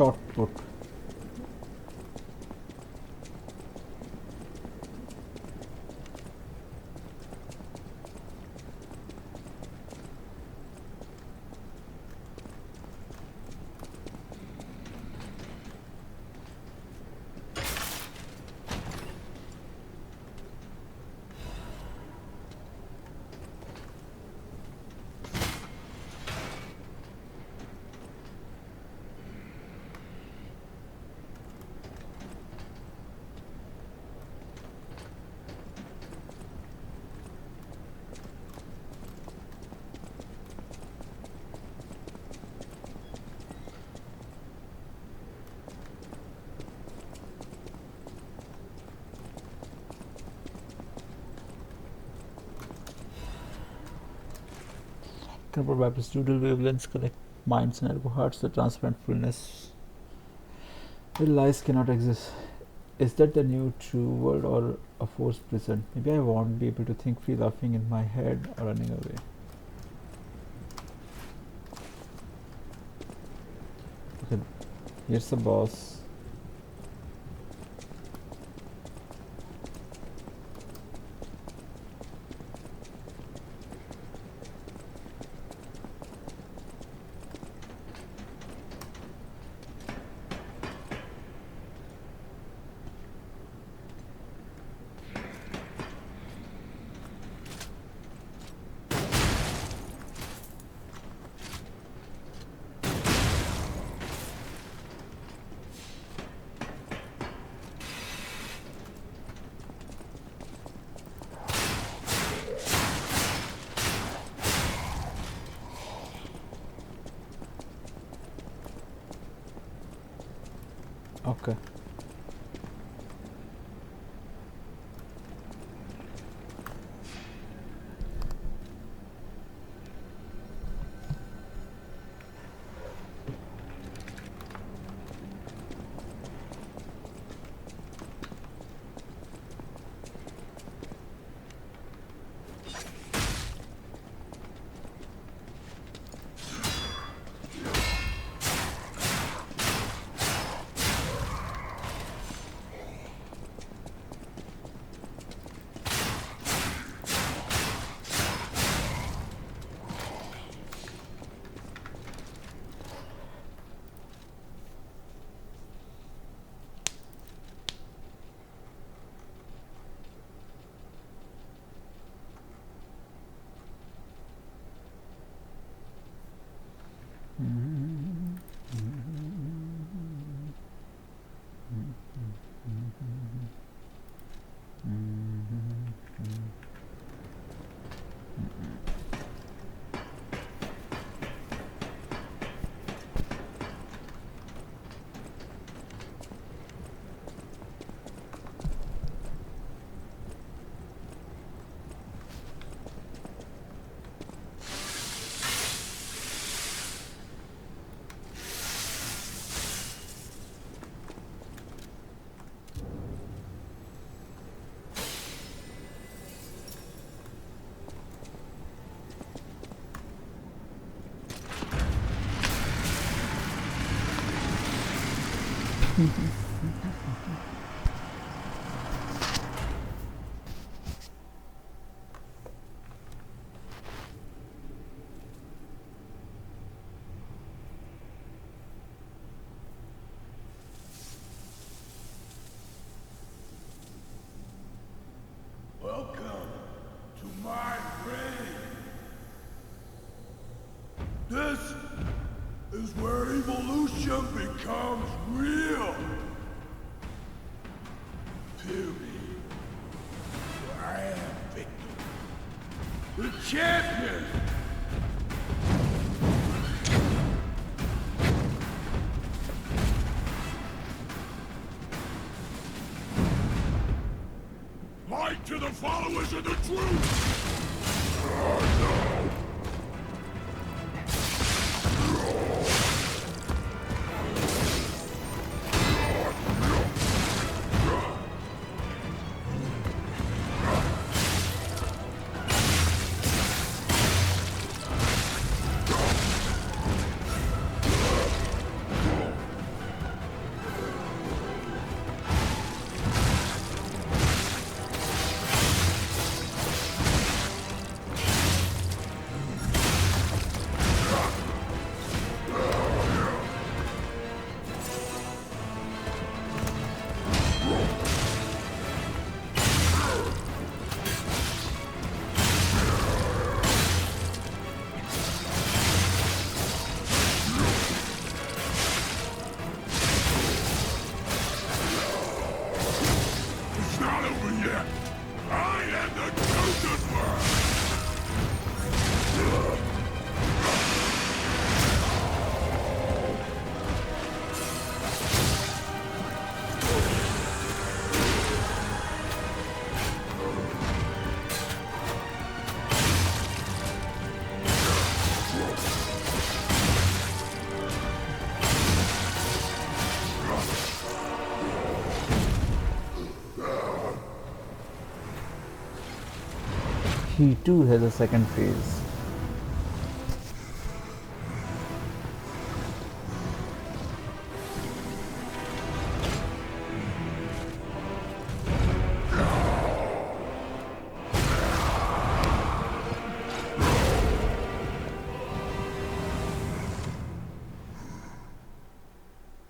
short put. Temporal vipers doodle wavelengths collect minds and hearts. The transparent fullness where lies cannot exist. Is that the new true world or a forced prison? Maybe I won't be able to think free laughing in my head or running away. Okay, here's the boss. Okay. Welcome to my grave. This is where evolution becomes real. Fury. I am Victor. The champion. Light to the followers of the truth! he too has a second phase.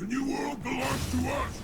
The new world belongs to us!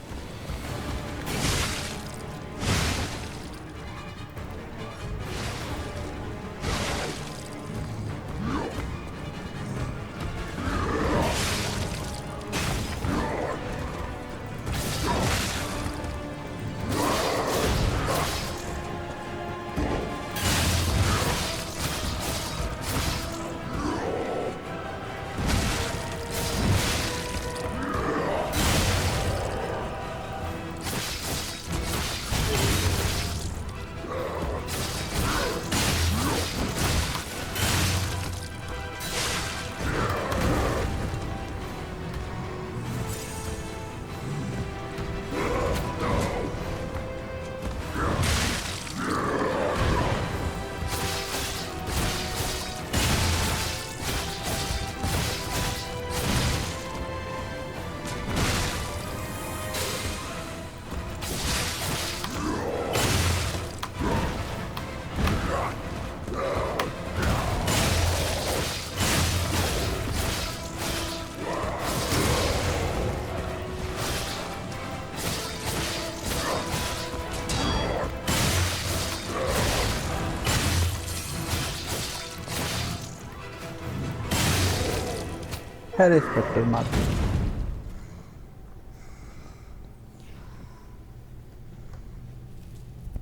Harry Specter Martin.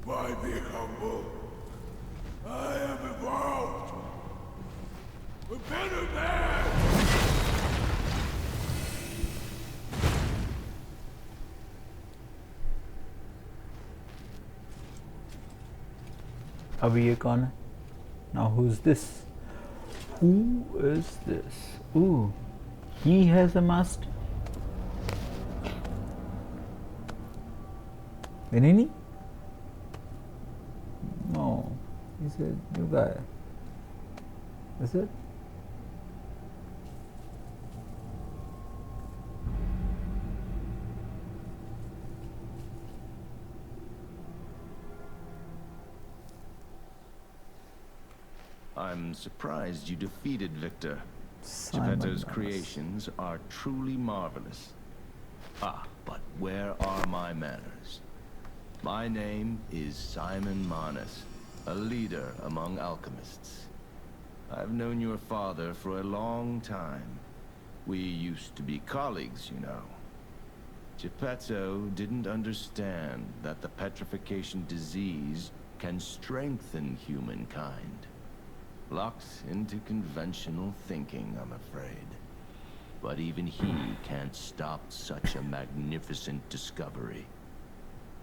Why be humble? I am evolved! A better man! अभी ये कौन है? Now who's this? Who is this? Ooh, he has a master. Benini? No, he's a new guy. Is it? I'm surprised you defeated Victor. Simon Geppetto's Manus. creations are truly marvelous. Ah, but where are my manners? My name is Simon Manus, a leader among alchemists. I've known your father for a long time. We used to be colleagues, you know. Geppetto didn't understand that the petrification disease can strengthen humankind. Locked into conventional thinking, I'm afraid. But even he can't stop such a magnificent discovery.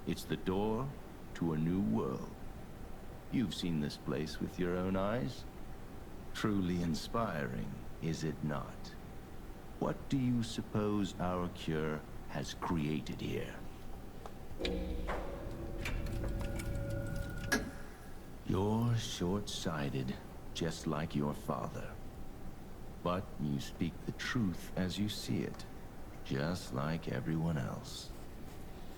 It's the door to a new world. You've seen this place with your own eyes. Truly inspiring, is it not? What do you suppose our cure has created here? You're short-sighted, just like your father. But you speak the truth as you see it, just like everyone else.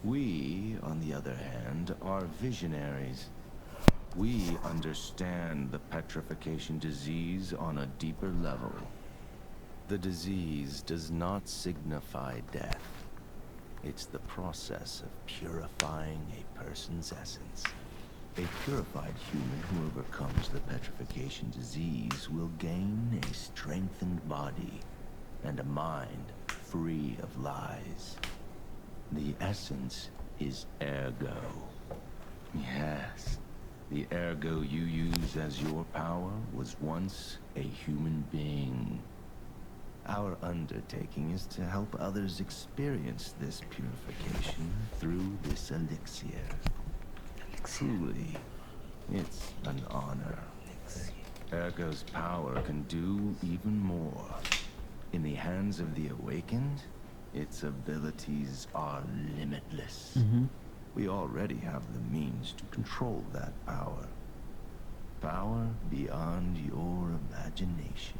We, on the other hand, are visionaries. We understand the petrification disease on a deeper level. The disease does not signify death. It's the process of purifying a person's essence. A purified human who overcomes the petrification disease will gain a strengthened body and a mind free of lies. The essence is ergo. Yes, the ergo you use as your power was once a human being. Our undertaking is to help others experience this purification through this elixir. Truly, it's an honor. Ergo's power can do even more. In the hands of the awakened, its abilities are limitless. We already have the means to control that power. power beyond your imagination.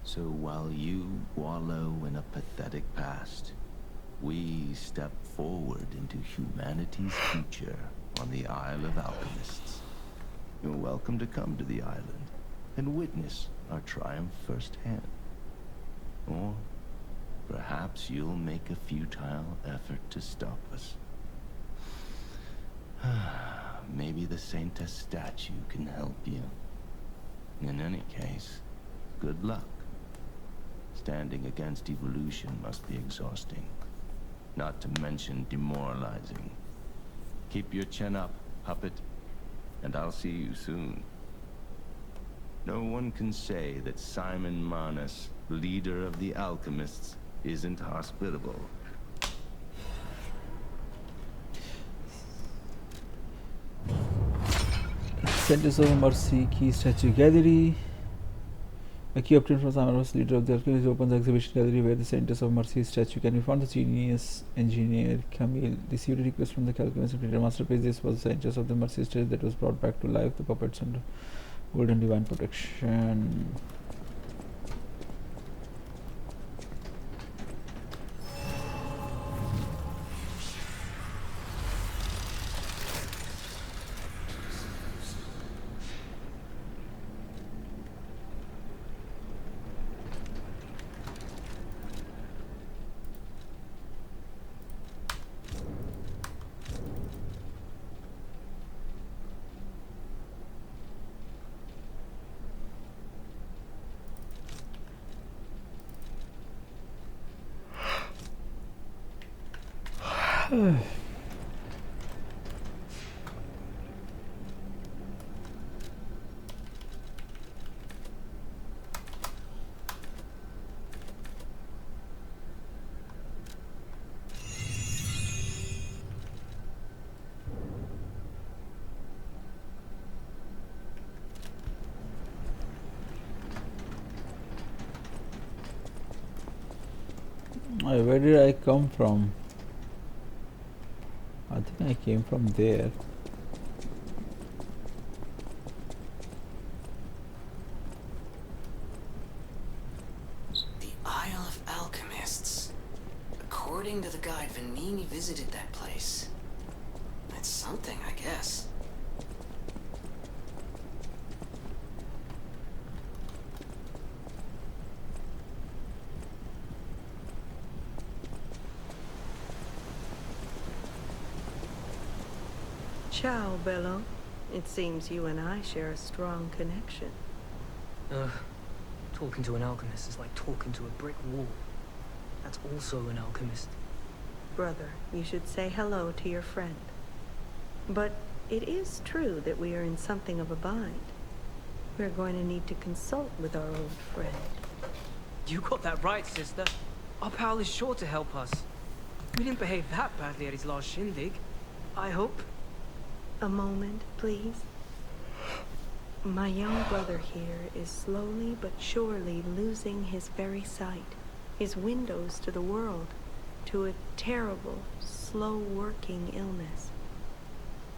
So while you wallow in a pathetic past, we step forward into humanity's future on the Isle of Alchemists. You're welcome to come to the island and witness our triumph firsthand. Or perhaps you'll make a futile effort to stop us. Maybe the Saintess statue can help you. In any case, good luck. Standing against evolution must be exhausting, not to mention demoralizing. Keep your chin up, puppet, and I'll see you soon. No one can say that Simon Manus, leader of the alchemists, isn't hospitable. Centers of Mercy Key Statue Gallery. A key obtained from Simon Manus, leader of the Alchemists, opens the exhibition gallery where the Centers of Mercy statue can be found. The genius engineer Camille received a request from the Alchemist to create a masterpiece. This was the Centers of the Mercy statue that was brought back to life. The puppets under golden divine protection. Where did I come from? I think I came from there. The Isle of Alchemists. According to the guide, Vanini visited that place. That's something, I guess. Ciao, Bello. It seems you and I share a strong connection. Talking to an alchemist is like talking to a brick wall. That's also an alchemist. Brother, you should say hello to your friend. But it is true that we are in something of a bind. We're going to need to consult with our old friend. You got that right, sister. Our pal is sure to help us. We didn't behave that badly at his last shindig. I hope. A moment, please. My young brother here is slowly but surely losing his very sight, his windows to the world, to a terrible, slow-working illness.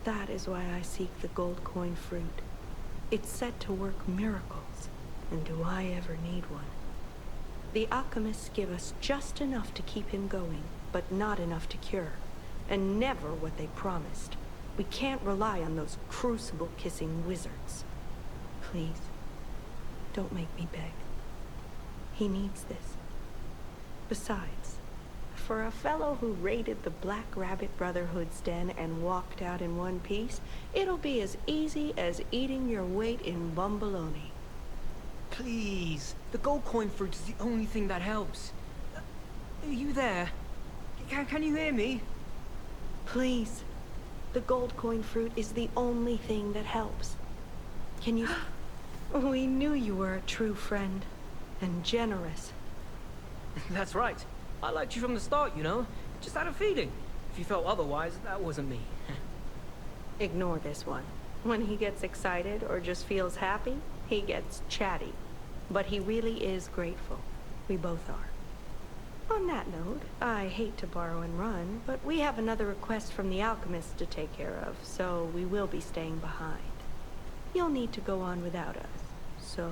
That is why I seek the gold coin fruit. It's said to work miracles, and do I ever need one? The alchemists give us just enough to keep him going, but not enough to cure, and never what they promised. We can't rely on those crucible-kissing wizards. Please, don't make me beg. He needs this. Besides, for a fellow who raided the Black Rabbit Brotherhood's den and walked out in one piece, it'll be as easy as eating your weight in bumbaloni. Please. The gold coin fruit is the only thing that helps. Are you there? Can you hear me? Please. The gold coin fruit is the only thing that helps. Can you... We knew you were a true friend. And generous. That's right. I liked you from the start, you know. Just had a feeling. If you felt otherwise, that wasn't me. Ignore this one. When he gets excited or just feels happy, he gets chatty. But he really is grateful. We both are. On that note, I hate to borrow and run, but we have another request from the alchemist to take care of, so we will be staying behind. you'll need to go on without us. So,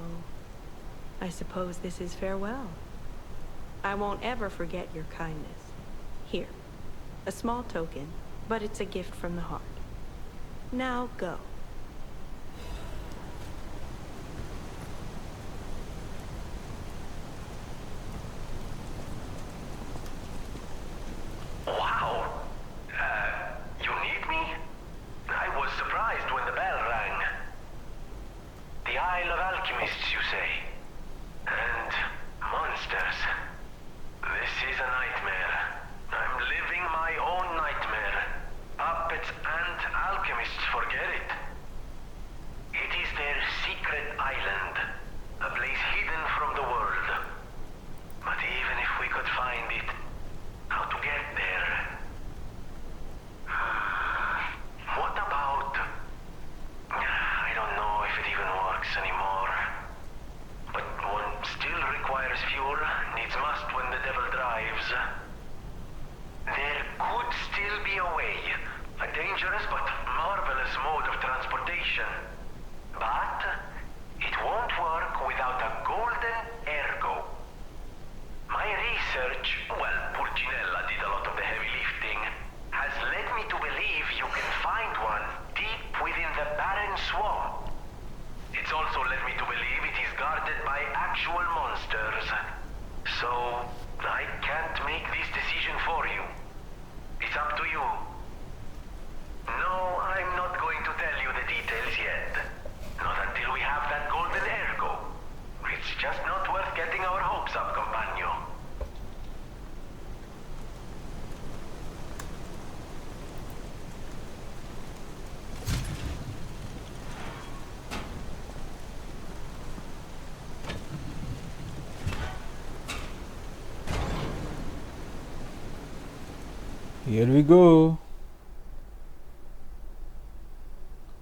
I suppose this is farewell. I won't ever forget your kindness. Here, a small token, but it's a gift from the heart. Now go. Wow! You need me? I was surprised when the bell rang. The Isle of Alchemists, you say? And monsters. This is a nightmare. I'm living my own nightmare. Puppets and alchemists forget it. It is their secret island, a place hidden from the world. But even if we could find it, how to get there? What about... I don't know if it even works anymore. But one still requires fuel, needs must when the devil drives. There could still be a way. A dangerous but marvelous mode of transportation. But it won't work without a golden ergo. My research, well, Pulcinella did a lot of the heavy lifting, has led me to believe you can find one deep within the barren swamp. It's also led me to believe it is guarded by actual monsters. So, I can't make this decision for you. It's up to you. No, I'm not going to tell you the details yet. Not until we have that golden ergo. It's just not worth getting our hopes up, companion. Here we go.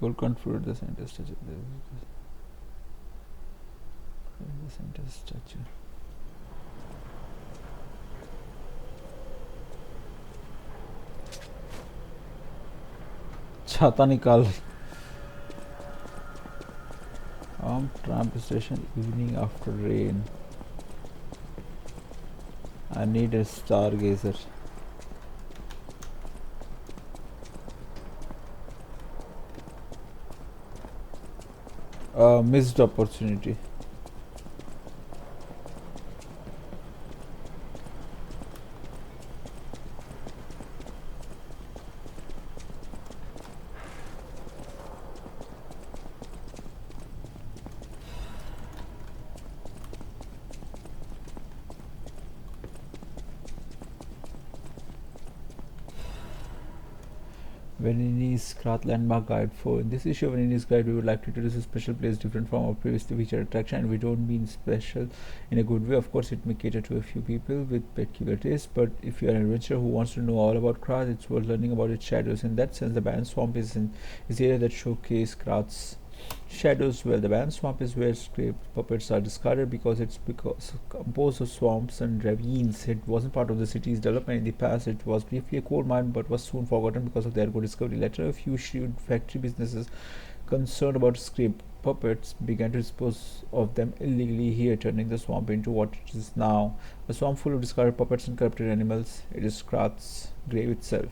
Gold confirmed the center statue. The center statue. छाता निकाल. Tramp station evening after rain. I need a stargazer. Missed opportunity. Venini's Krath Landmark Guide 4. In this issue of Venini's Guide, we would like to introduce a special place different from our previously featured attraction, and we don't mean special in a good way. Of course, it may cater to a few people with peculiar tastes, but if you are an adventurer who wants to know all about Krath, it's worth learning about its shadows. In that sense, the Barren Swamp is the area that showcase Krath's shadows. Well, the Barren Swamp is where scraped puppets are discarded because it's composed of swamps and ravines. It wasn't part of the city's development in the past. It was briefly a coal mine but was soon forgotten because of the Ergo discovery. Later, a few shrewd factory businesses concerned about scraped puppets began to dispose of them illegally here, turning the swamp into what it is now, a swamp full of discarded puppets and corrupted animals. It is Krath's grave itself.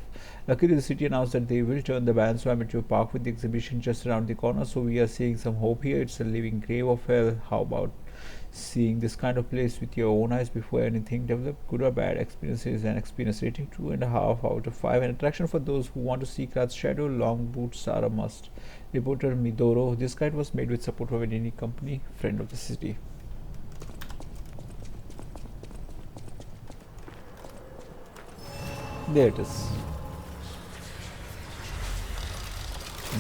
Luckily, the city announced that they will turn the Barren Swamp into a park with the exhibition just around the corner, so we are seeing some hope here. It's a living grave of hell. How about seeing this kind of place with your own eyes before anything developed? Good or bad experience is an experience. Rating 2.5 out of 5. An attraction for those who want to see Krath's shadow. Long boots are a must. Reporter Midoro. This guide was made with support of Venini Company, friend of the city. There it is.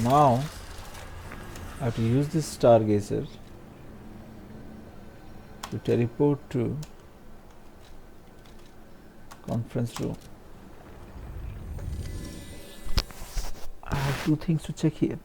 Now I have to use this stargazer to teleport to conference room. I have two things to check here.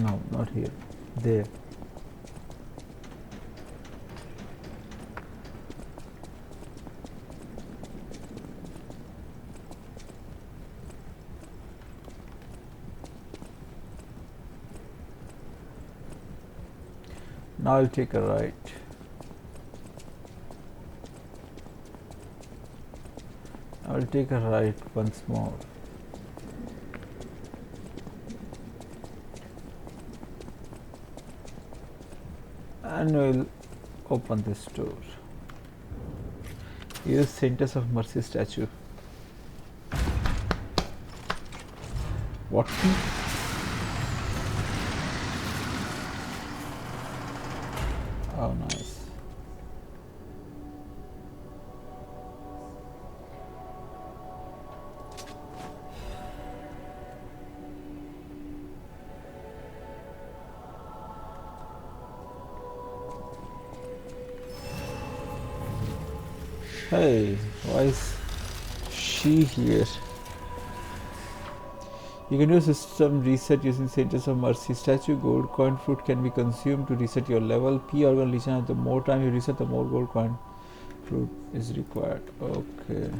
No, not here. There. Now I'll take a right. I'll take a right once more. And we'll open this door. Use Saintess of Mercy statue. What? Oh, nice. Hey, why is she here? You can do system reset using Saintess of Mercy statue. Gold coin fruit can be consumed to reset your level. P organ legion. The more time you reset, the more gold coin fruit is required. Okay.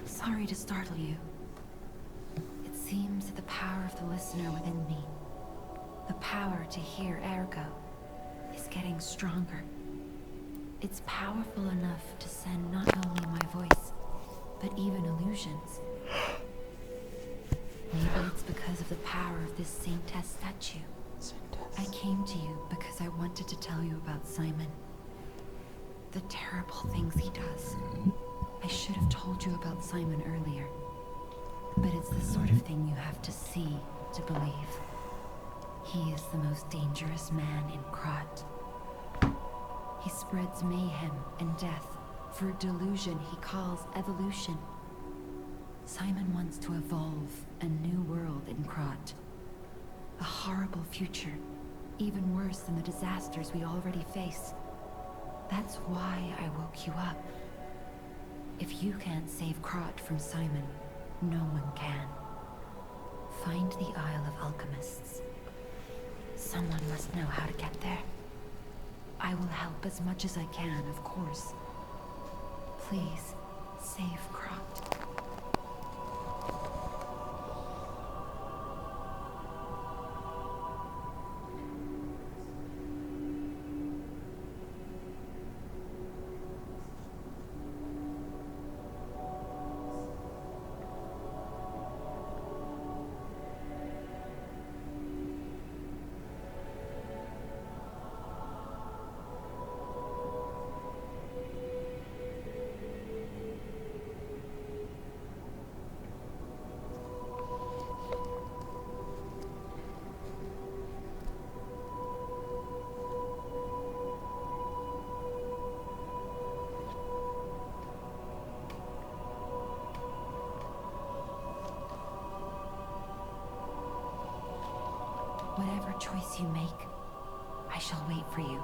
Sorry to startle you. It seems that the power of the listener within me, the power to hear ergo, is getting stronger. It's powerful enough to send not only my voice, but even illusions. Maybe it's because of the power of this Saintess statue. I came to you because I wanted to tell you about Simon. The terrible things he does. I should have told you about Simon earlier. But it's the sort of thing you have to see to believe. He is the most dangerous man in Krat. He spreads mayhem and death for a delusion he calls evolution. Simon wants to evolve a new world in Krat. A horrible future, even worse than the disasters we already face. That's why I woke you up. If you can't save Krat from Simon, no one can. Find the Isle of Alchemists. Someone must know how to get there. I will help as much as I can, of course. Please, save Krat. Whatever choice you make, I shall wait for you.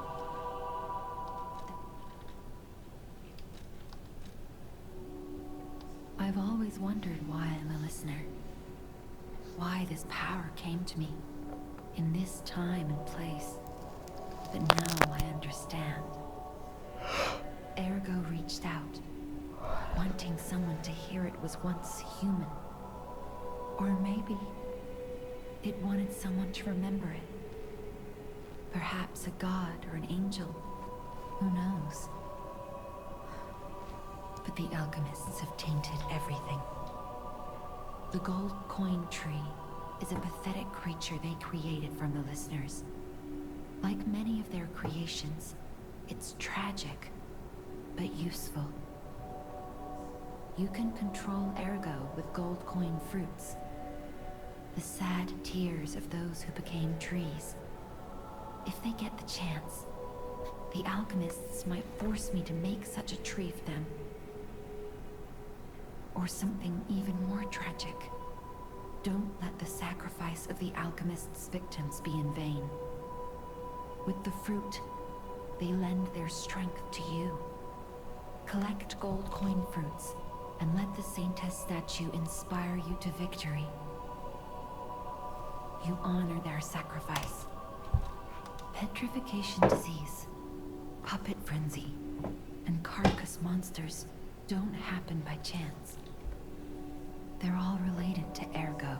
I've always wondered why I'm a listener. Why this power came to me, in this time and place. But now I understand. Ergo reached out, wanting someone to hear it was once human. Or maybe it wanted someone to remember it. Perhaps a god or an angel. Who knows? But the alchemists have tainted everything. The gold coin tree is a pathetic creature they created from the listeners. Like many of their creations, it's tragic, but useful. You can control ergo with gold coin fruits. The sad tears of those who became trees. If they get the chance, the alchemists might force me to make such a tree for them. Or something even more tragic. Don't let the sacrifice of the alchemists' victims be in vain. With the fruit, they lend their strength to you. Collect gold coin fruits, and let the Saintess statue inspire you to victory. You honor their sacrifice. Petrification disease, puppet frenzy, and carcass monsters don't happen by chance. They're all related to Ergo.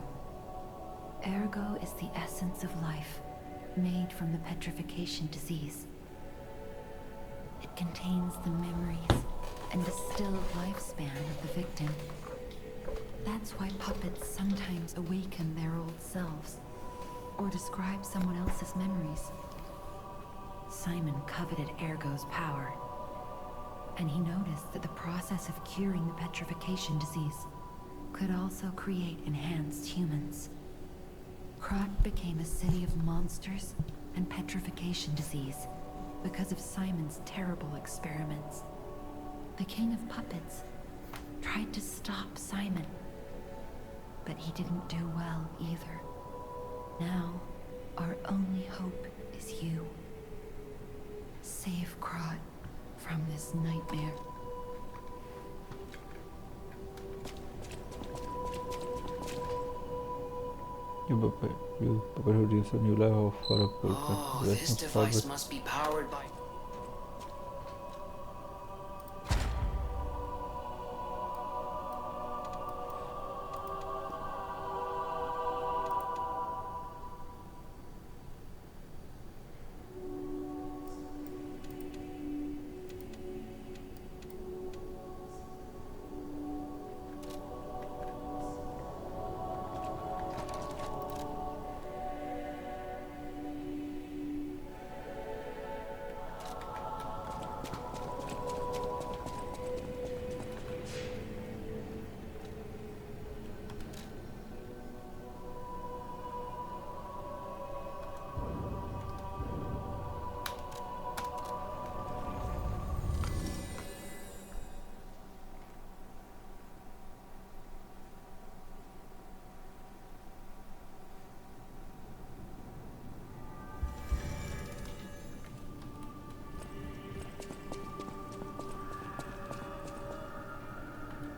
Ergo is the essence of life, made from the petrification disease. It contains the memories and distilled lifespan of the victim. That's why puppets sometimes awaken their old selves, or describe someone else's memories. Simon coveted Ergo's power, and he noticed that the process of curing the petrification disease could also create enhanced humans. Krat became a city of monsters and petrification disease because of Simon's terrible experiments. The King of Puppets tried to stop Simon, but he didn't do well either. Now, our only hope is you. Save Krat from this nightmare. You puppet who gives a new life for a puppet. Oh, Rest this of device puppet. must be powered by...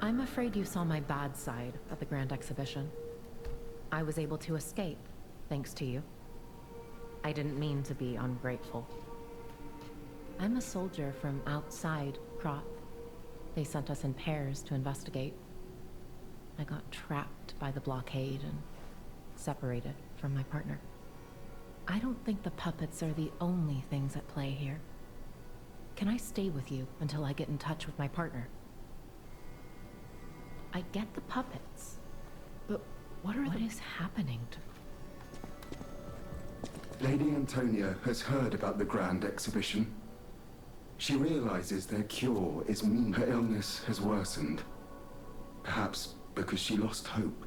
I'm afraid you saw my bad side at the Grand Exhibition. I was able to escape, thanks to you. I didn't mean to be ungrateful. I'm a soldier from outside Krat. They sent us in pairs to investigate. I got trapped by the blockade and separated from my partner. I don't think the puppets are the only things at play here. Can I stay with you until I get in touch with my partner? I get the puppets, but what is happening to... Lady Antonia has heard about the Grand Exhibition. She realizes their cure is mean. Her illness has worsened. Perhaps because she lost hope.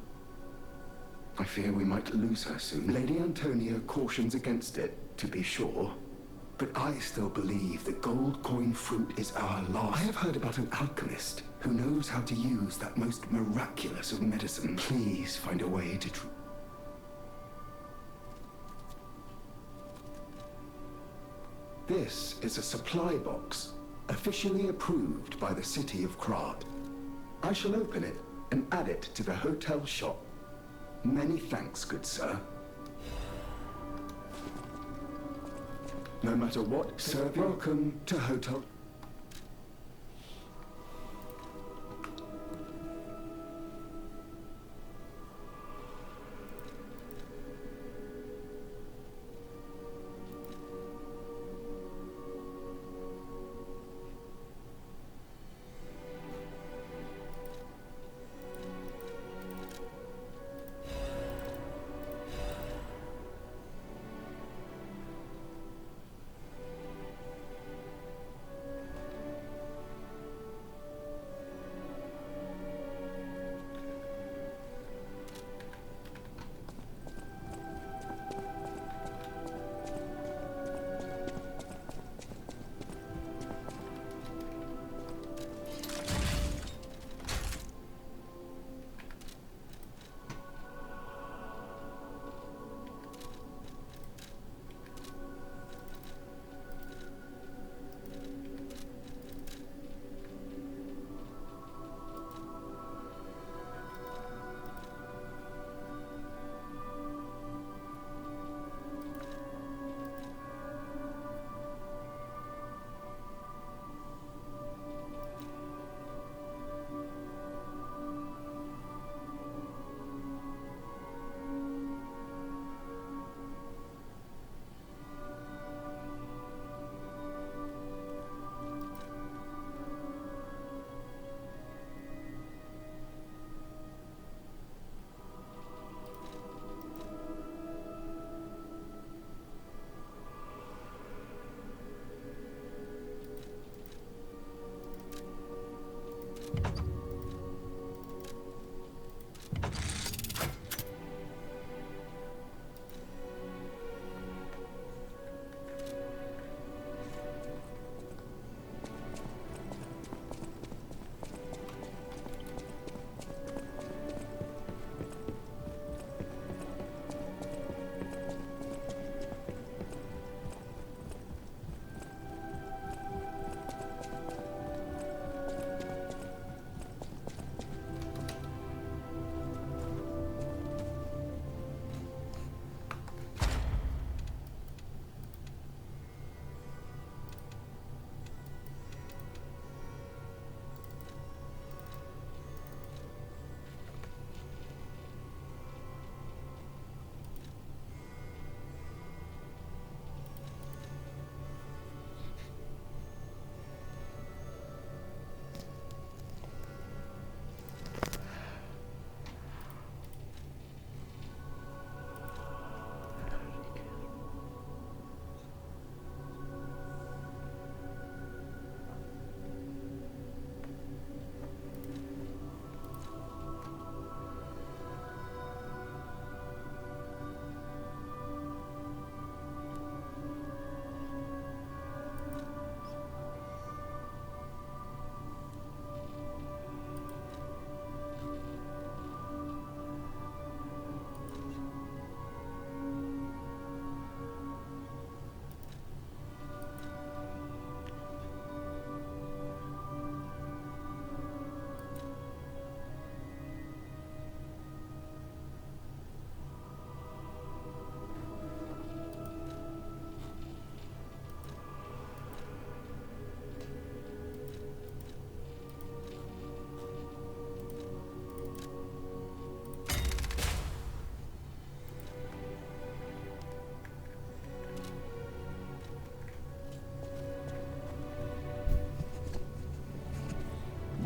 I fear we might lose her soon. Lady Antonia cautions against it, to be sure. But I still believe that gold coin fruit is our last. I have heard about an alchemist who knows how to use that most miraculous of medicine. Please find a way to This is a supply box, officially approved by the city of Krat. I shall open it and add it to the hotel shop. Many thanks, good sir. No matter what, sir, welcome to Hotel.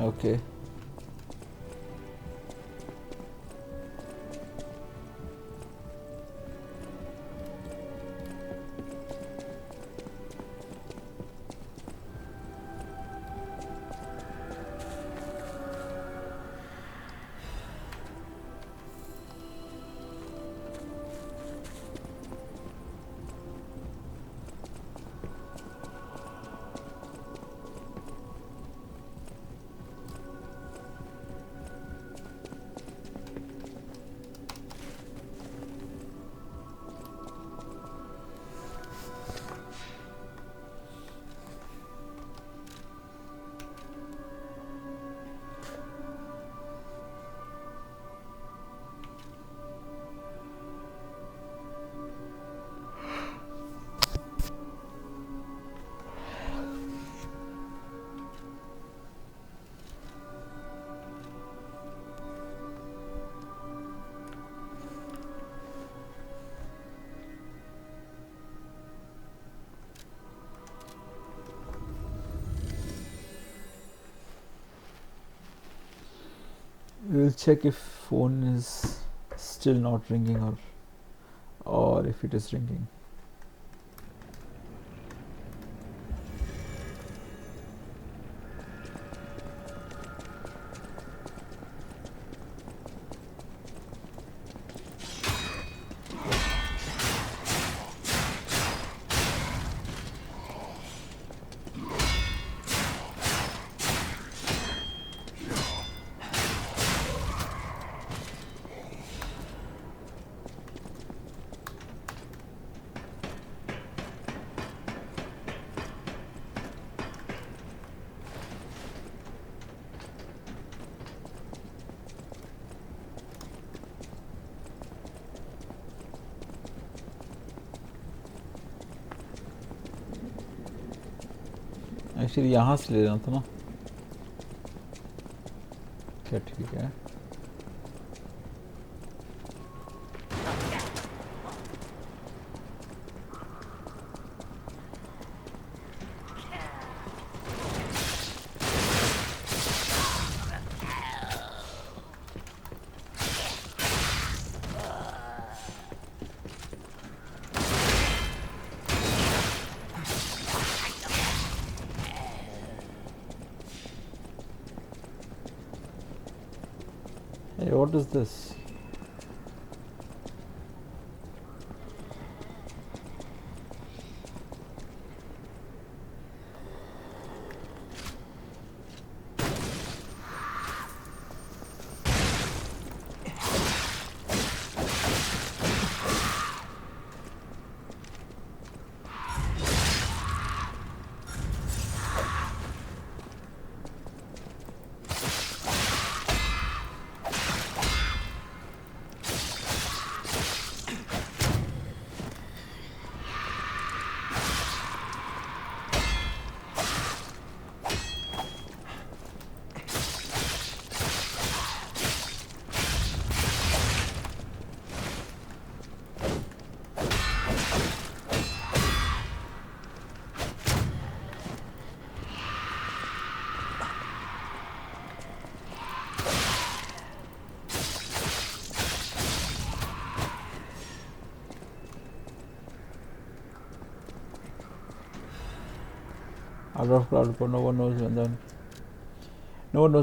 Okay. We'll check if phone is still not ringing or if it is ringing. Actually यहाँ से ले लेना था ना। क्या ठीक है। Hey, what is this? Out of cloud report, no one knows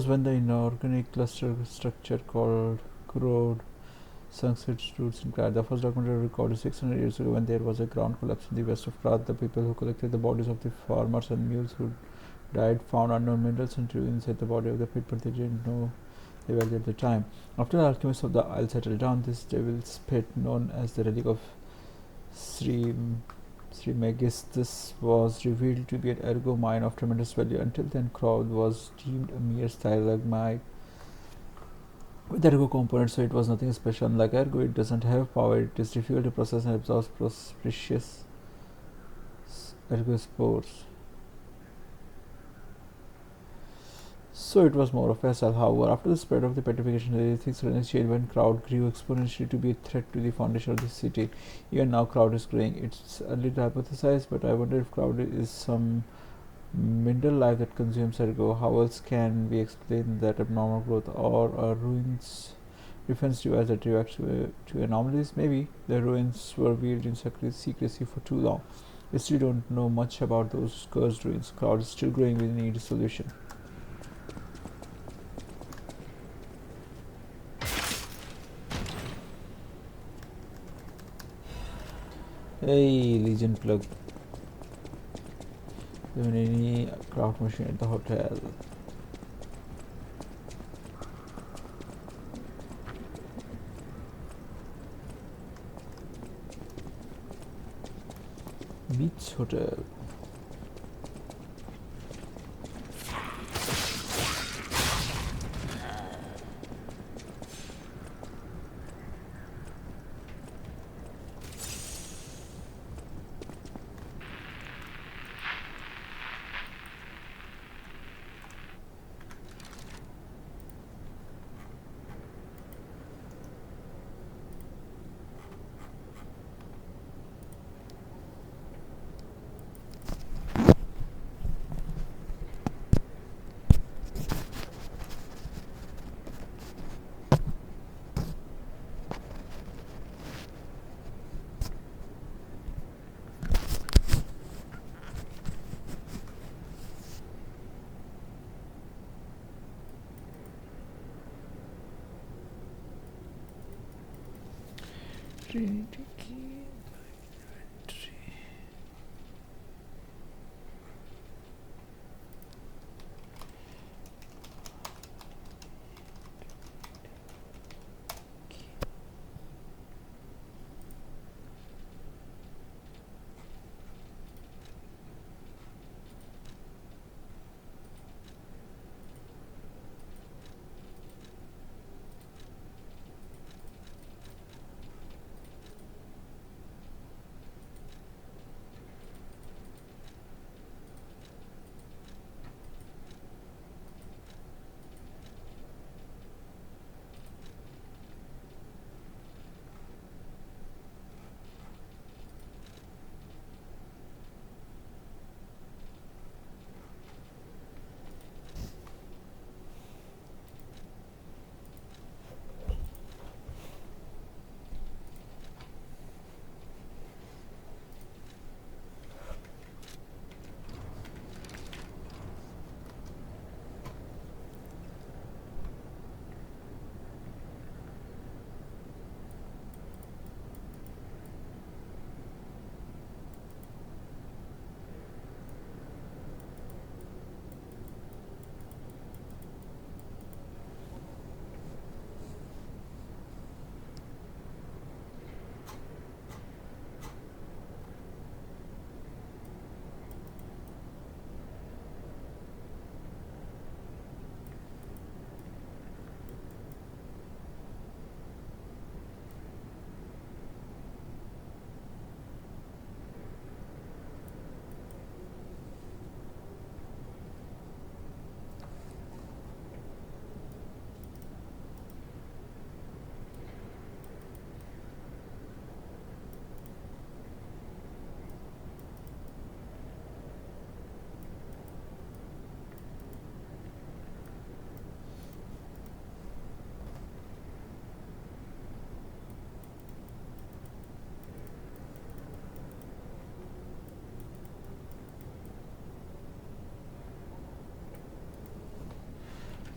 when the inorganic cluster structure called Crowd sunk its roots in Krat. The first documented record is 600 years ago when there was a ground collapse in the west of Krat. The people who collected the bodies of the farmers and mules who died found unknown minerals and ruins at the body of the pit, but they didn't know the value at the time. After the alchemists of the Isle settled down, this devil's pit, known as the relic of Sri Megistus, was revealed to be an ergo mine of tremendous value. Until then, Crowd was deemed a mere stalagmite with ergo components, so it was nothing special. Unlike ergo, it doesn't have power. It is difficult to process and absorb precious ergo spores. So it was more of a cell. However, after the spread of the petrification, things suddenly changed when Crowd grew exponentially to be a threat to the foundation of the city. Even now, Crowd is growing. It's early to hypothesize, but I wonder if Crowd is some mineral life that consumes ergo. How else can we explain that abnormal growth, or are ruins defense device that reacts to anomalies? Maybe the ruins were veiled in secrecy for too long. We still don't know much about those cursed ruins. Crowd is still growing. We need a solution. Hey, Legion plug. Do you need any craft machine at the hotel? Beach Hotel. Trinity key.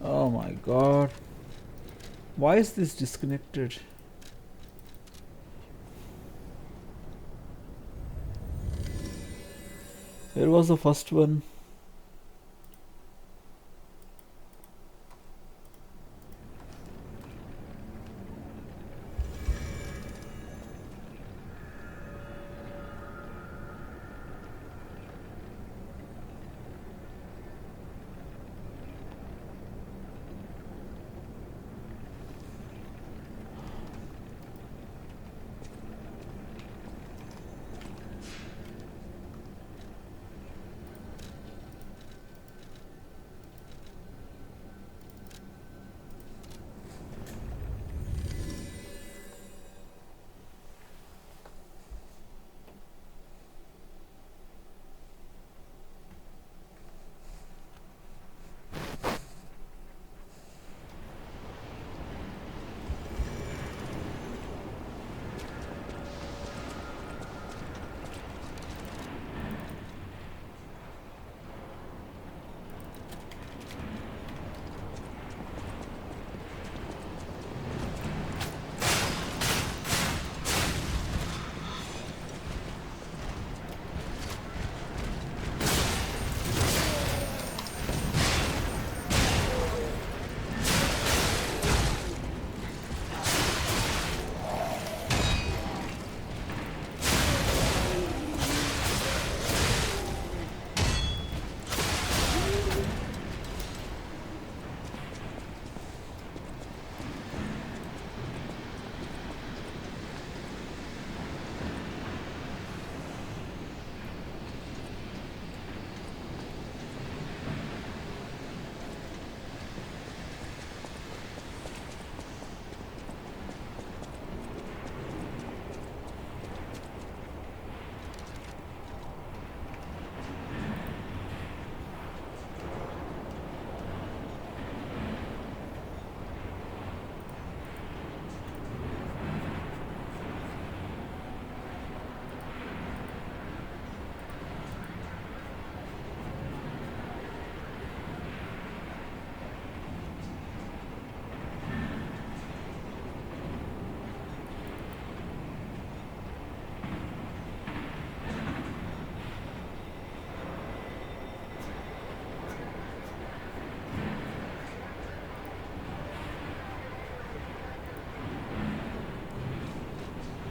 Oh my god. Why is this disconnected? Where was the first one?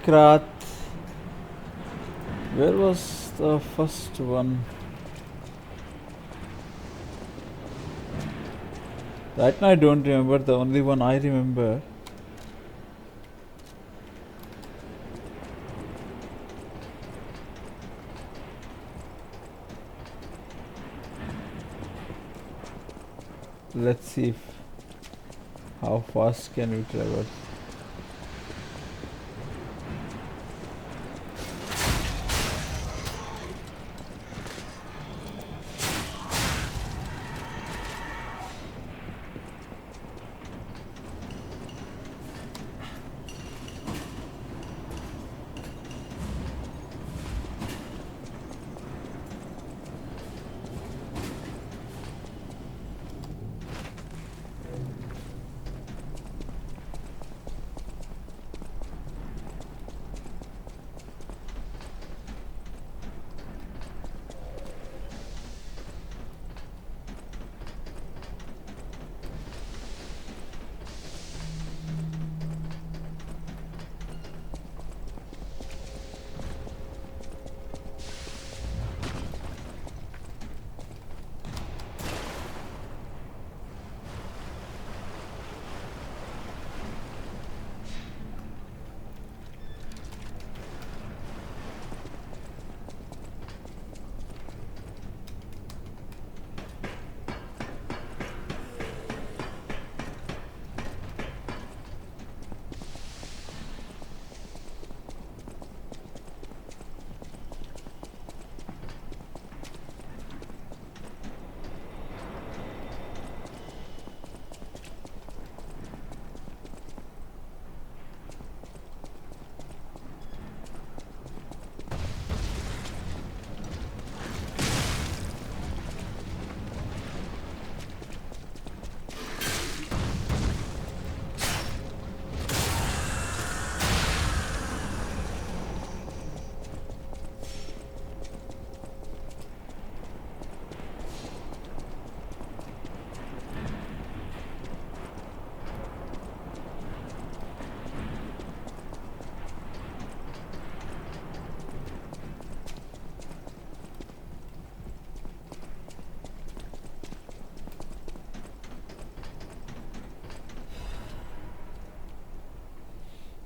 Krath. Where was the first one? That one I don't remember. The only one I remember. Let's see if how fast can we travel.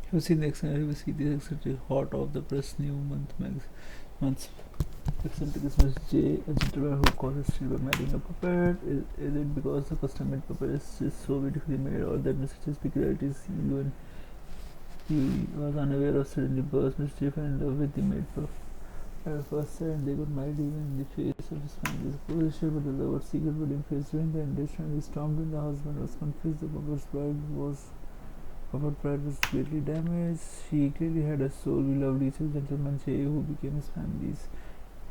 Have you seen the eccentric hot of the press new month's eccentric is Miss J, a gentleman who calls his street by marrying a puppet. Is it because the custom-made puppet is just so beautifully made, or that Mr. J's peculiarities even he was unaware of suddenly burst Mr. J fell in love with the maid pup? At first sight, they got married even in the face of his family's opposition, but the lover's secret wedding phase during the engagement, he stormed in. The husband was confused. The puppet pride was greatly damaged. He clearly had a soul. We loved each other. Gentleman J, who became his family's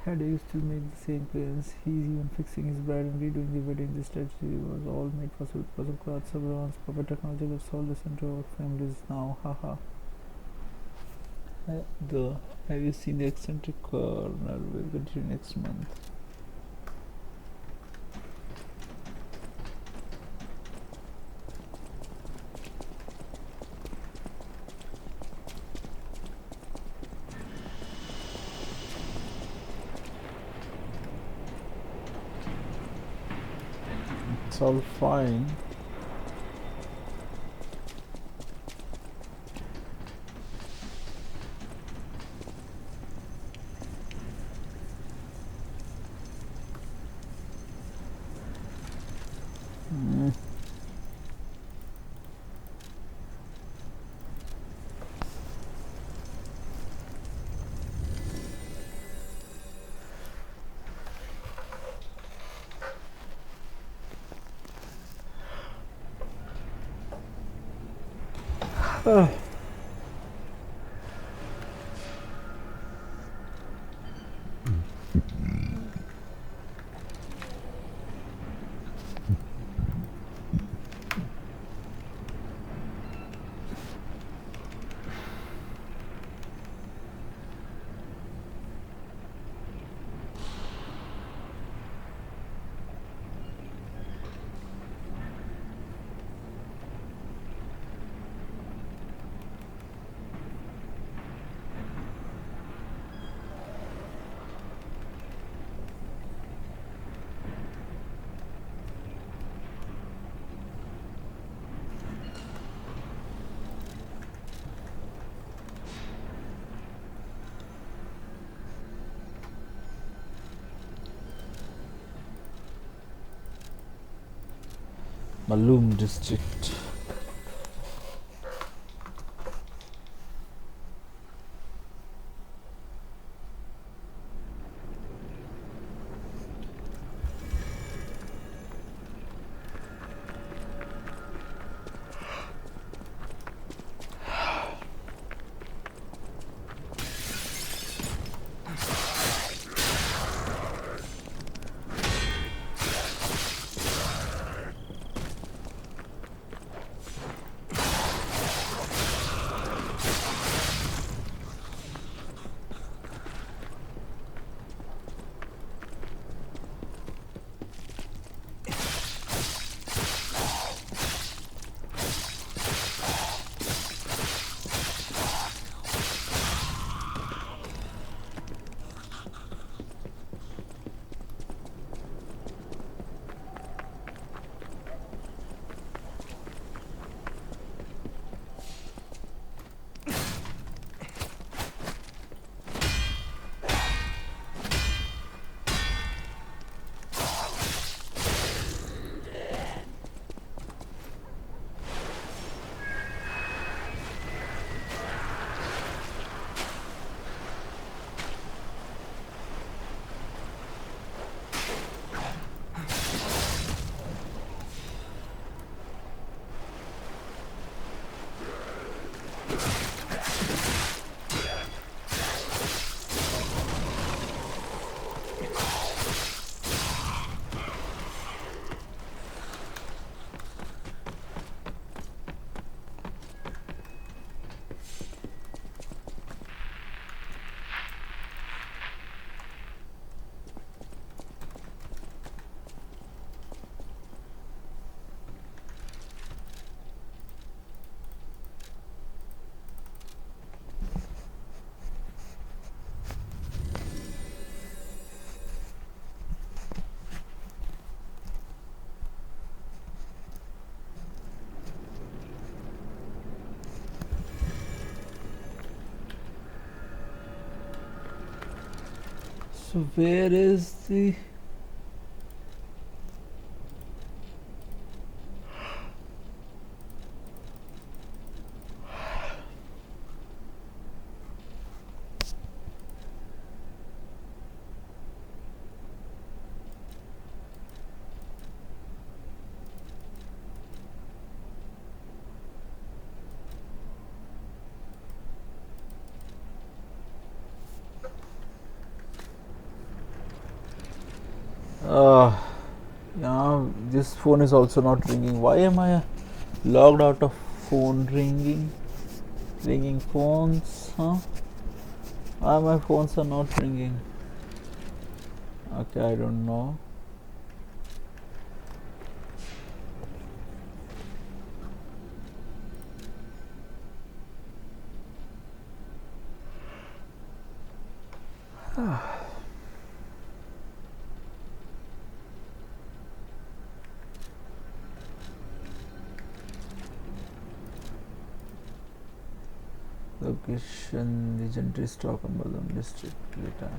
head, used to make the same plans. He's even fixing his bride and redoing the wedding. This tragedy was all made possible because of Kratz Abraham's puppet technology that solved the center of our families now. Haha. Have you seen the eccentric corner? Will continue next month. It's all fine. Malum district. So where is the... yeah, this phone is also not ringing. Why am I logged out of phone ringing? Ringing phones, huh? Why my phones are not ringing? Okay, I don't know. Location, legendary Stockholm Balloon District, later.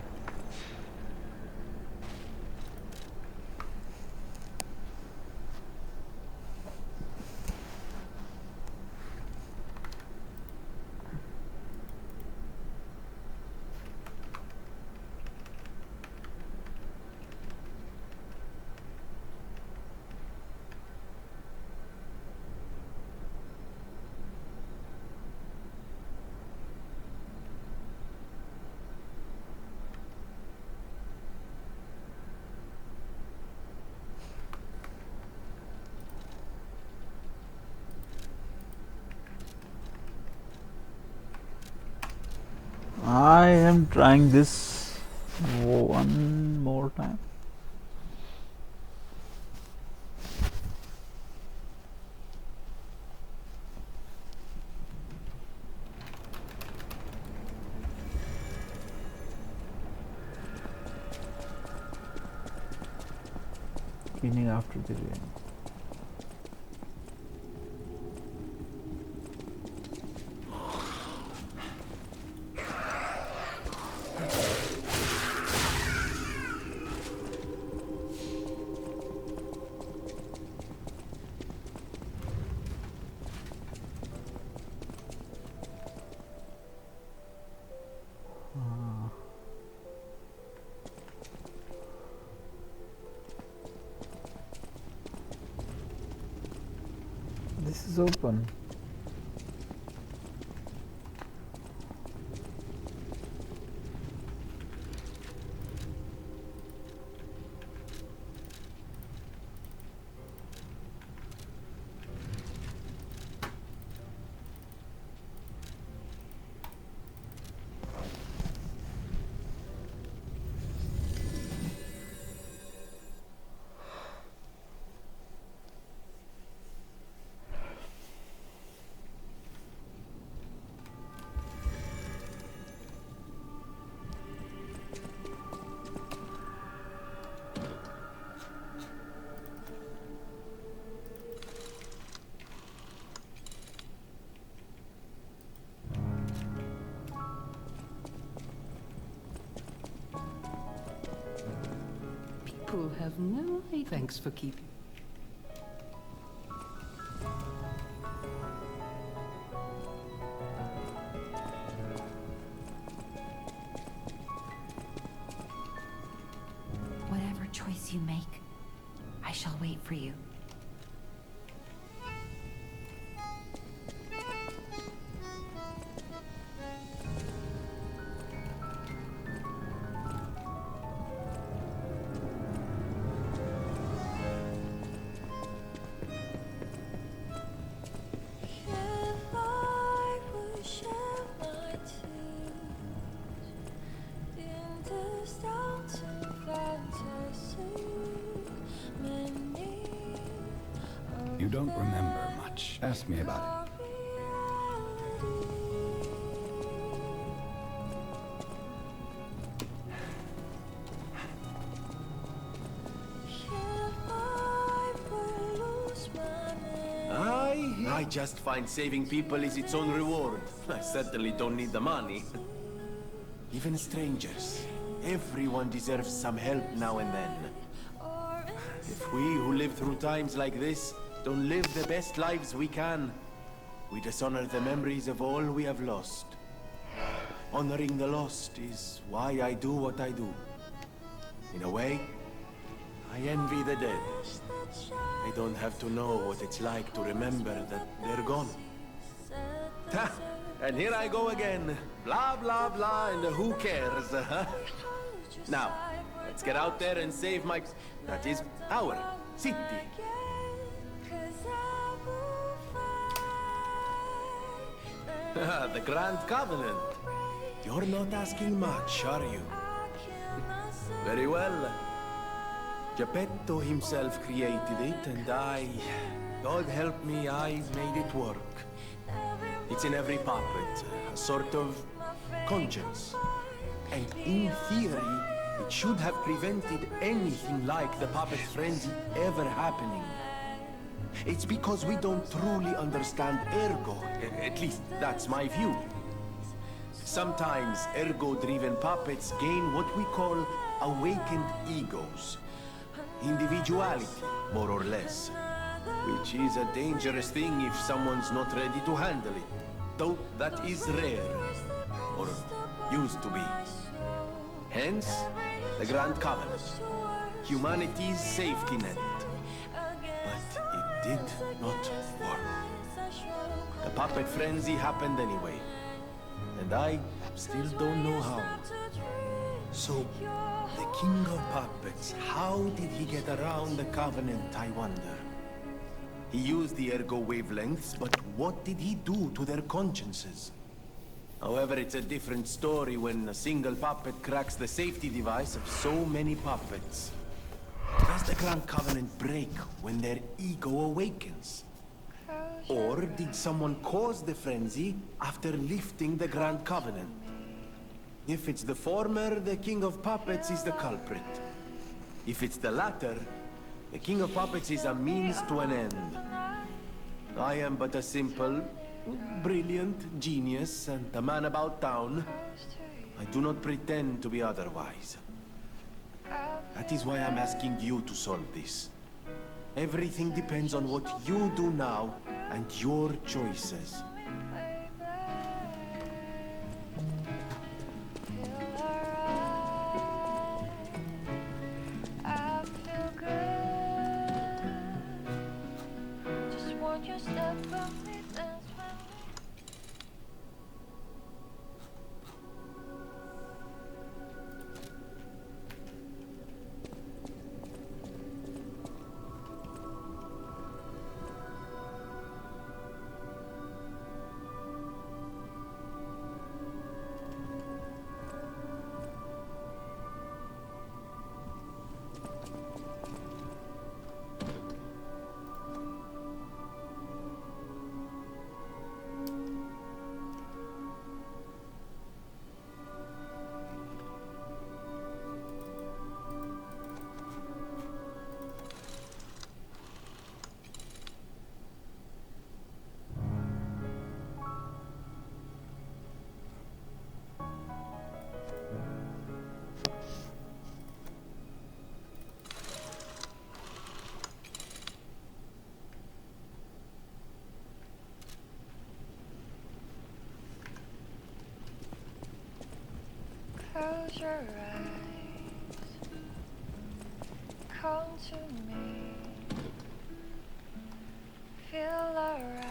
I am trying this one more time. Cleaning after the rain. This is open. People have no idea. Thanks for keeping. Whatever choice you make, I shall wait for you. You don't remember much. Ask me about it. I just find saving people is its own reward. I certainly don't need the money. Even strangers. Everyone deserves some help now and then. If we who live through times like this don't live the best lives we can, we dishonor the memories of all we have lost. Honoring the lost is why I do what I do. In a way, I envy the dead. I don't have to know what it's like to remember that they're gone. Ha! And here I go again. Blah, blah, blah, and who cares, huh? Now, let's get out there and save my... that is, our city. The Grand Covenant. You're not asking much, are you? Very well. Geppetto himself created it, and God help me, I made it work. It's in every puppet, a sort of conscience. And in theory, it should have prevented anything like the puppet frenzy ever happening. It's because we don't truly understand Ergo, at least that's my view. Sometimes Ergo-driven puppets gain what we call awakened egos. Individuality, more or less. Which is a dangerous thing if someone's not ready to handle it. Though that is rare. Or used to be. Hence, the Grand Covenant. Humanity's safety net. But it did not work. The puppet frenzy happened anyway. And I still don't know how. So, the King of Puppets, how did he get around the Covenant, I wonder? He used the Ergo wavelengths, but what did he do to their consciences? However, it's a different story when a single puppet cracks the safety device of so many puppets. Does the Grand Covenant break when their ego awakens? Or did someone cause the frenzy after lifting the Grand Covenant? If it's the former, the King of Puppets is the culprit. If it's the latter, the King of Puppets is a means to an end. I am but a simple, brilliant genius and a man about town. I do not pretend to be otherwise. That is why I'm asking you to solve this. Everything depends on what you do now and your choices. Close your eyes, come to me, feel alright.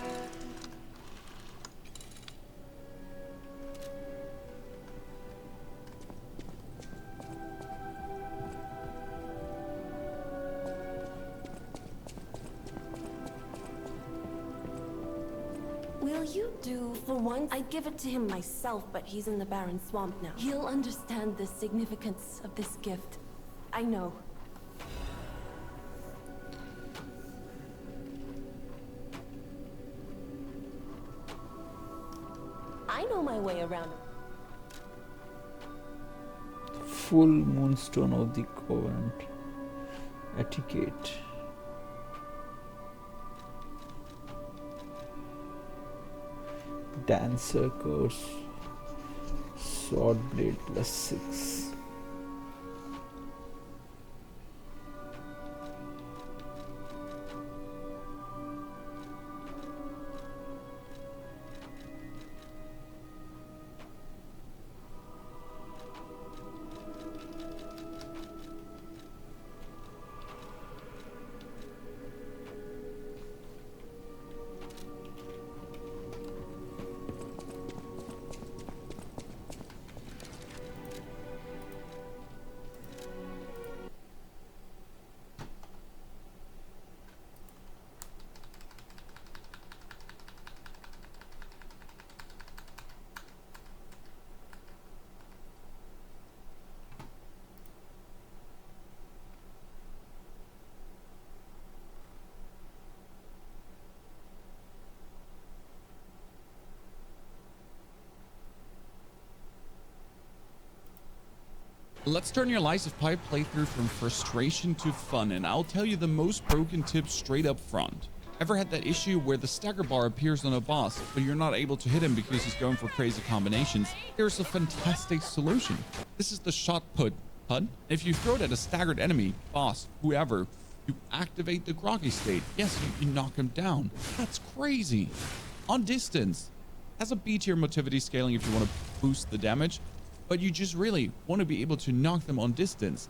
Will you do for once? I'd give it to him myself, but he's in the barren swamp now. He'll understand the significance of this gift. I know. I know my way around it. Full moonstone of the Covenant. Etiquette. Dancer course. Sword blade +6. Let's turn your Lies of Pi playthrough from frustration to fun, and I'll tell you the most broken tips straight up front. Ever had that issue where the stagger bar appears on a boss, but you're not able to hit him because he's going for crazy combinations? Here's a fantastic solution. This is the shot put HUD. If you throw it at a staggered enemy, boss, whoever, you activate the groggy state. Yes, you knock him down. That's crazy. On distance. Has a B tier motivity scaling if you want to boost the damage, but you just really want to be able to knock them on distance.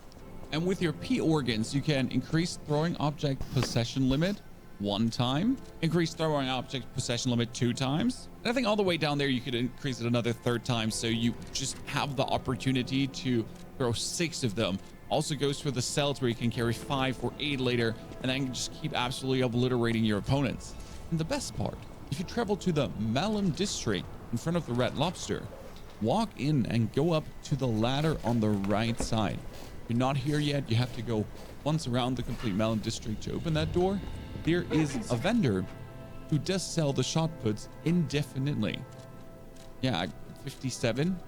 And with your P organs, you can increase throwing object possession limit 1 time, increase throwing object possession limit 2 times. And I think all the way down there, you could increase it another 3rd time. So you just have the opportunity to throw 6 of them. Also goes for the cells where you can carry 5 or 8 later, and then just keep absolutely obliterating your opponents. And the best part, if you travel to the Malum district in front of the Red Lobster, walk in and go up to the ladder on the right side. If you're not here yet, you have to go once around the complete Malum district to open that door. There is a vendor who does sell the shot puts indefinitely. Yeah, 57.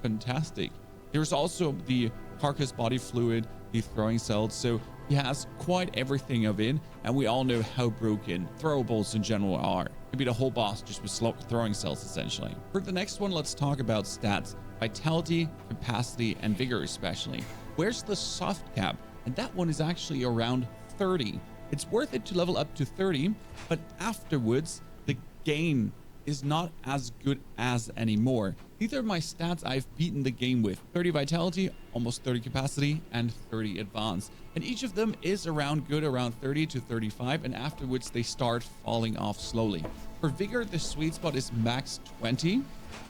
Fantastic. There's also the carcass body fluid, the throwing cells, so he has quite everything of it, and we all know how broken throwables in general are. Could be the whole boss just with slow throwing cells essentially. For the next one, let's talk about stats: vitality, capacity, and vigor especially. Where's the soft cap? And that one is actually around 30. It's worth it to level up to 30, but afterwards the gain is not as good as anymore. These are my stats I've beaten the game with: 30 vitality, almost 30 capacity, and 30 advance. And each of them is around 30 to 35, and afterwards they start falling off slowly. For vigor, the sweet spot is max 20.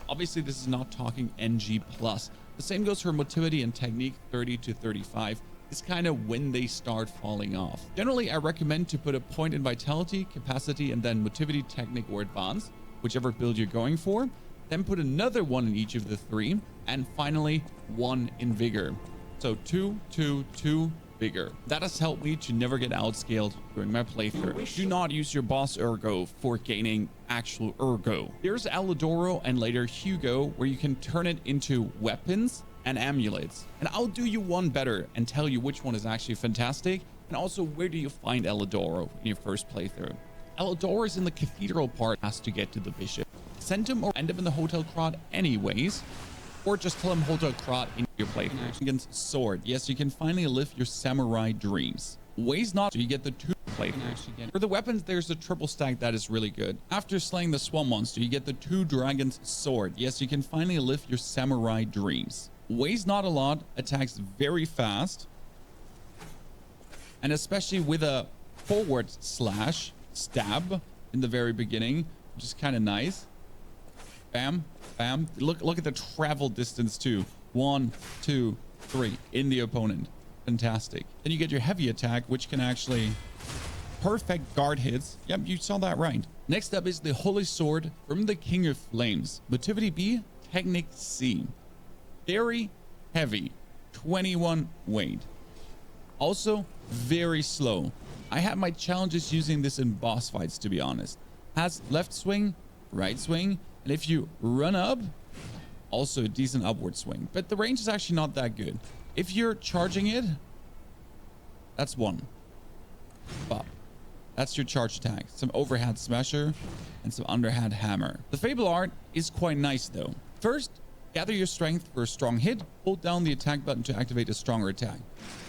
Obviously, this is not talking NG+. The same goes for motility and technique, 30 to 35. Is kind of when they start falling off. Generally, I recommend to put a point in vitality, capacity, and then motivity, technique, or advance, whichever build you're going for. Then put another one in each of the 3, and finally 1 in vigor. So 2, 2, 2 vigor. That has helped me to never get outscaled during my playthrough. Do not use your boss ergo for gaining actual ergo. There's Alidoro and later Hugo, where you can turn it into weapons and amulets. And I'll do you one better and tell you which one is actually fantastic, and also where do you find Alidoro in your first playthrough. Alidoro is in the cathedral part, has to get to the bishop. Send him or end up in the Hotel Krat anyways, or just tell him Hotel Krat in your playthrough. Against sword, yes, you can finally live your samurai dreams. Ways not, so you get the 2 playthrough. For the weapons, there's a triple stack that is really good. After slaying the Swamp Monster, you get the 2 dragons sword. Yes, you can finally live your samurai dreams. Weighs not a lot, attacks very fast, and especially with a forward slash stab in the very beginning, which is kind of nice. Bam, bam. Look at the travel distance too. 1, 2, 3 in the opponent. Fantastic. Then you get your heavy attack, which can actually perfect guard hits. Yep, you saw that right. Next up is the Holy Sword from the King of Flames. Motivity B, technique C. Very heavy, 21 weight. Also very slow. I had my challenges using this in boss fights, to be honest. Has left swing, right swing, and if you run up, also a decent upward swing. But the range is actually not that good. If you're charging it, that's 1. Bop. That's your charge attack. Some overhand smasher and some underhand hammer. The Fable art is quite nice though. First, gather your strength for a strong hit. Hold down the attack button to activate a stronger attack.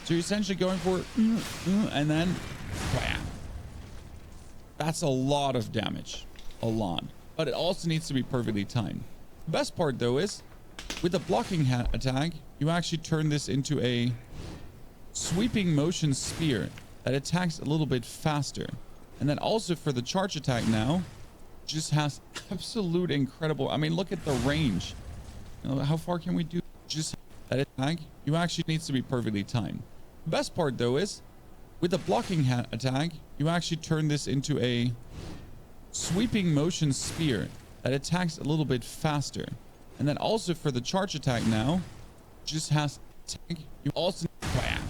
So you're essentially going for and then bam. That's a lot of damage. A lot. But it also needs to be perfectly timed. The best part though is with the blocking attack, you actually turn this into a sweeping motion spear that attacks a little bit faster. And then also for the charge attack now, just has absolute incredible. I mean, look at the range. You know, how far can we do? Just that attack, you actually needs to be perfectly timed. The best part though is with the blocking attack, you actually turn this into a sweeping motion spear that attacks a little bit faster. And then also for the charge attack now, just has attack. You also bam.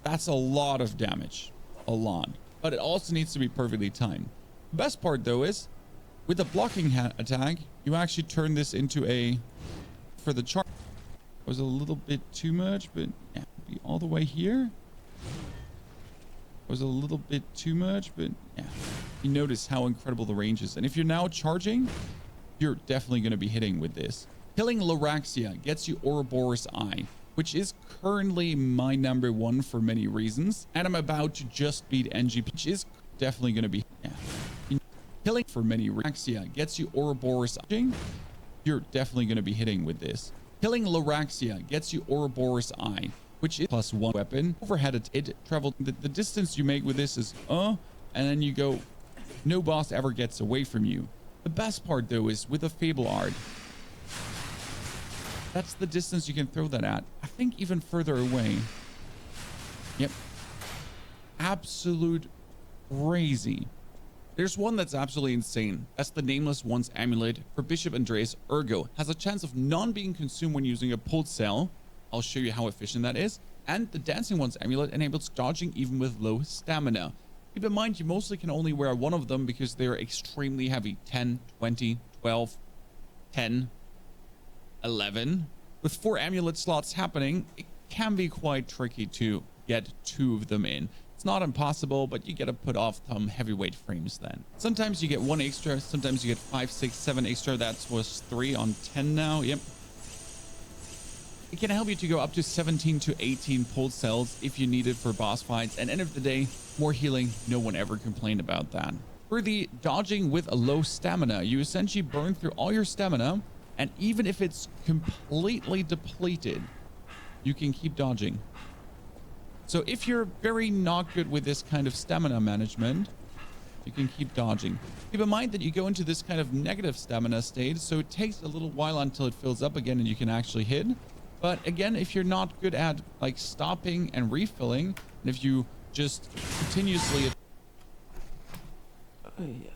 That's a lot of damage. A lot. But it also needs to be perfectly timed. The best part though is with the blocking attack, you actually turn this into a for the charge Was a little bit too much, but yeah, be all the way here. Was a little bit too much, but yeah. You notice how incredible the range is. And if you're now charging, you're definitely going to be hitting with this. Killing Luraxia gets you Ouroboros Eye, which is currently my number one for many reasons. And I'm about to just beat NGP, which is definitely going to be, yeah. Killing for many Luraxia gets you Ouroboros Eye. You're definitely going to be hitting with this. Killing Luraxia gets you Ouroboros Eye, which is +1 weapon. Overhead it traveled. The distance you make with this is and then you go, no boss ever gets away from you. The best part though is with a Fable Art. That's the distance you can throw that at. I think even further away. Yep. Absolute crazy. There's one that's absolutely insane. That's the Nameless One's amulet for Bishop Andreas Ergo. Has a chance of non being consumed when using a pulled cell. I'll show you how efficient that is. And the Dancing One's amulet enables dodging even with low stamina. Keep in mind, you mostly can only wear one of them because they're extremely heavy. 10, 20, 12, 10, 11. With 4 amulet slots happening, it can be quite tricky to get 2 of them in. It's not impossible, but you gotta put off some heavyweight frames then. Sometimes you get 1 extra, sometimes you get 5, 6, 7 extra. That was 3 on 10 now. Yep. It can help you to go up to 17 to 18 pulled cells if you need it for boss fights. And end of the day, more healing. No one ever complained about that. For the dodging with a low stamina, you essentially burn through all your stamina. And even if it's completely depleted, you can keep dodging. So if you're very not good with this kind of stamina management, you can keep dodging. Keep in mind that you go into this kind of negative stamina state, so it takes a little while until it fills up again and you can actually hit. But again, if you're not good at like stopping and refilling, and if you just continuously... Yeah.